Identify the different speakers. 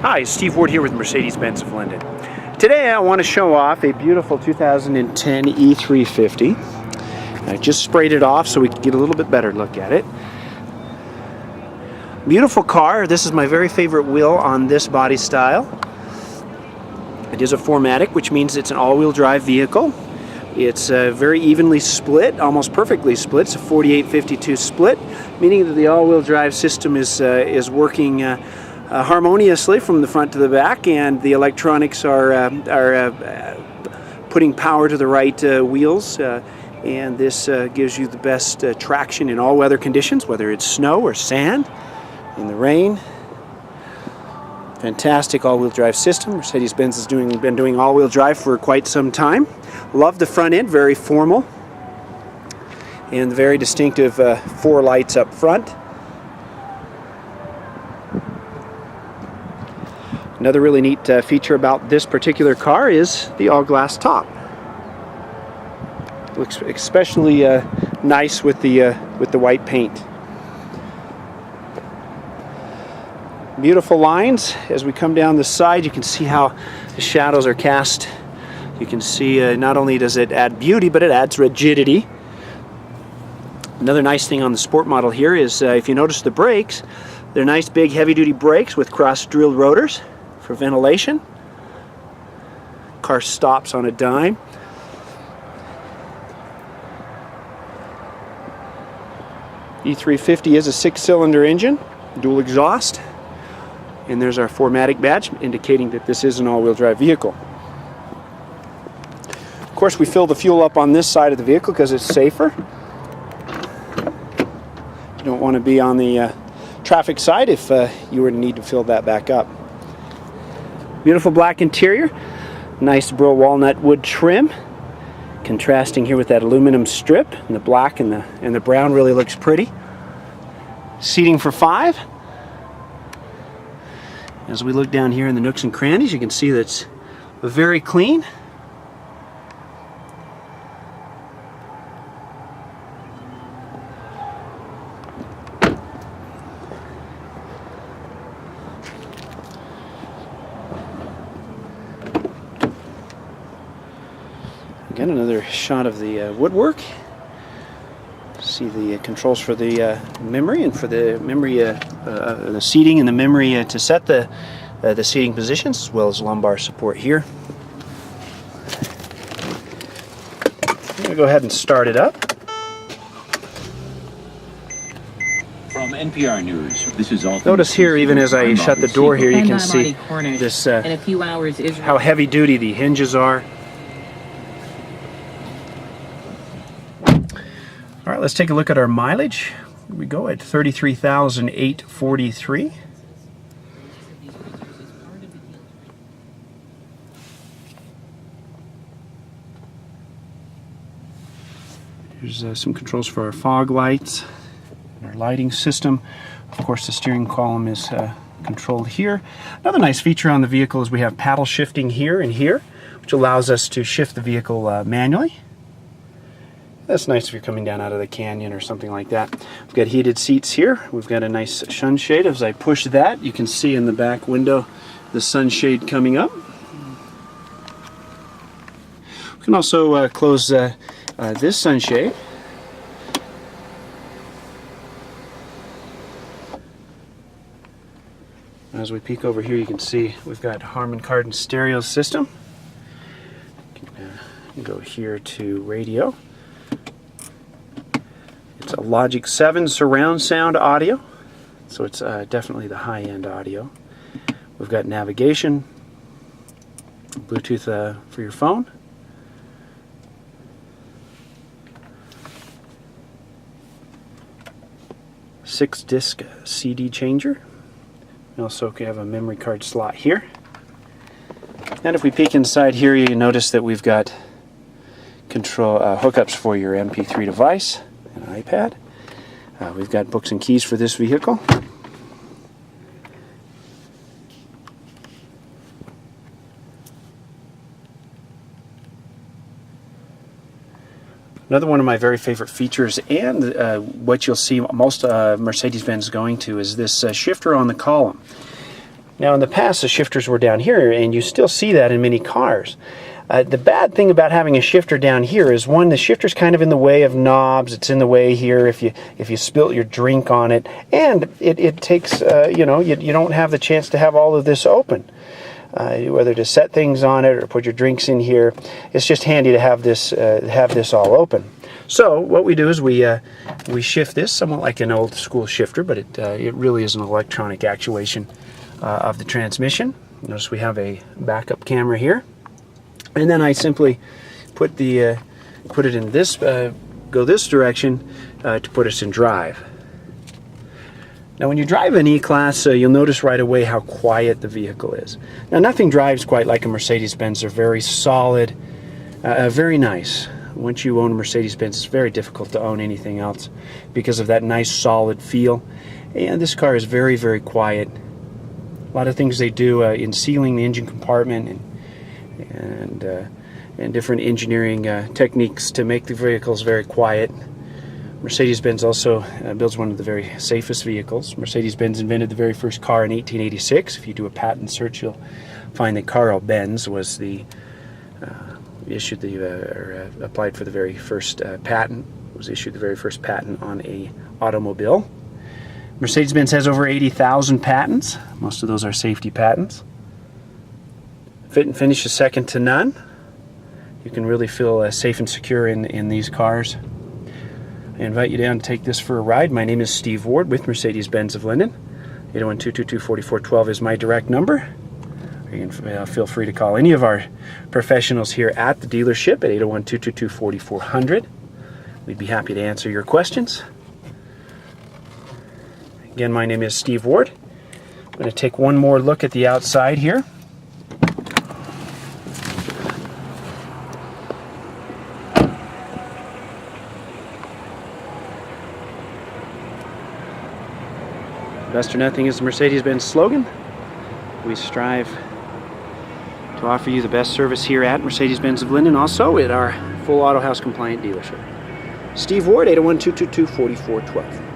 Speaker 1: Hi, Steve Ward here with Mercedes-Benz of London. Today I want to show off a beautiful 2010 E350. I just sprayed it off so we can get a little bit better look at it. Beautiful car. This is my very favorite wheel on this body style. It is a 4MATIC, which means it's an all-wheel drive vehicle. It's very evenly split, almost perfectly split. It's a 48-52 split, meaning that the all-wheel drive system is working harmoniously from the front to the back, and the electronics are putting power to the right wheels, and this gives you the best traction in all weather conditions, whether it's snow or sand, in the rain. Fantastic all-wheel drive system. Mercedes-Benz has been doing all-wheel drive for quite some time. Love the front end, very formal, and the very distinctive 4 lights up front. Another really neat feature about this particular car is the all-glass top. Looks especially nice with the white paint. Beautiful lines. As we come down the side, you can see how the shadows are cast. You can see not only does it add beauty, but it adds rigidity. Another nice thing on the sport model here is if you notice the brakes, they're nice big heavy-duty brakes with cross-drilled rotors for ventilation. Car stops on a dime. E350 is a 6-cylinder engine, dual exhaust. And there's our 4MATIC badge indicating that this is an all-wheel drive vehicle. Of course, we fill the fuel up on this side of the vehicle because it's safer. You don't want to be on the traffic side if you were to need to fill that back up. Beautiful black interior, nice burl walnut wood trim, contrasting here with that aluminum strip, and the black and the brown really looks pretty. Seating for 5. As we look down here in the nooks and crannies, you can see that it's very clean. Again, another shot of the woodwork. See the controls for the memory, and for the memory, the seating and the memory to set the seating positions, as well as lumbar support here. I'm going to go ahead and start it up.
Speaker 2: From NPR News, this is all.
Speaker 1: Notice here, even as I shut the door here, you can see this how heavy duty the hinges are. All right, let's take a look at our mileage. Here we go at 33,843. Here's some controls for our fog lights and our lighting system. Of course, the steering column is controlled here. Another nice feature on the vehicle is we have paddle shifting here and here, which allows us to shift the vehicle manually. That's nice if you're coming down out of the canyon or something like that. We've got heated seats here. We've got a nice sunshade. As I push that, you can see in the back window the sunshade coming up. We can also close this sunshade. As we peek over here, you can see we've got Harman Kardon stereo system. You can go here to radio. It's a Logic 7 surround sound audio, so it's definitely the high-end audio. We've got navigation, Bluetooth for your phone. Six-disc CD changer. We also have a memory card slot here. And if we peek inside here, you notice that we've got control hookups for your MP3 device. An iPad. We've got books and keys for this vehicle. Another one of my very favorite features, and what you'll see most Mercedes-Benz going to, is this shifter on the column. Now in the past the shifters were down here, and you still see that in many cars. The bad thing about having a shifter down here is, one, the shifter's kind of in the way of knobs. It's in the way here if you spilt your drink on it, and it takes you know, you don't have the chance to have all of this open, whether to set things on it or put your drinks in here. It's just handy to have this all open. So what we do is we shift this somewhat like an old school shifter, but it really is an electronic actuation of the transmission. Notice we have a backup camera here. And then I simply put it in this, go this direction to put us in drive. Now when you drive an E-Class, you'll notice right away how quiet the vehicle is. Now nothing drives quite like a Mercedes-Benz. They're very solid, very nice. Once you own a Mercedes-Benz, it's very difficult to own anything else because of that nice solid feel. And this car is very, very quiet. A lot of things they do in sealing the engine compartment and different engineering techniques to make the vehicles very quiet. Mercedes-Benz also builds one of the very safest vehicles. Mercedes-Benz invented the very first car in 1886. If you do a patent search, you'll find that Carl Benz was the applied for the very first patent. Was issued the very first patent on a automobile. Mercedes-Benz has over 80,000 patents. Most of those are safety patents. Fit and finish is second to none. You can really feel safe and secure in these cars. I invite you down to take this for a ride. My name is Steve Ward with Mercedes-Benz of Linden. 801-222-4412 is my direct number. You can feel free to call any of our professionals here at the dealership at 801-222-4400. We'd be happy to answer your questions. Again, my name is Steve Ward. I'm going to take one more look at the outside here. Best or nothing is the Mercedes-Benz slogan. We strive to offer you the best service here at Mercedes-Benz of Linden, also at our full Auto House compliant dealership. Steve Ward, 801-222-4412.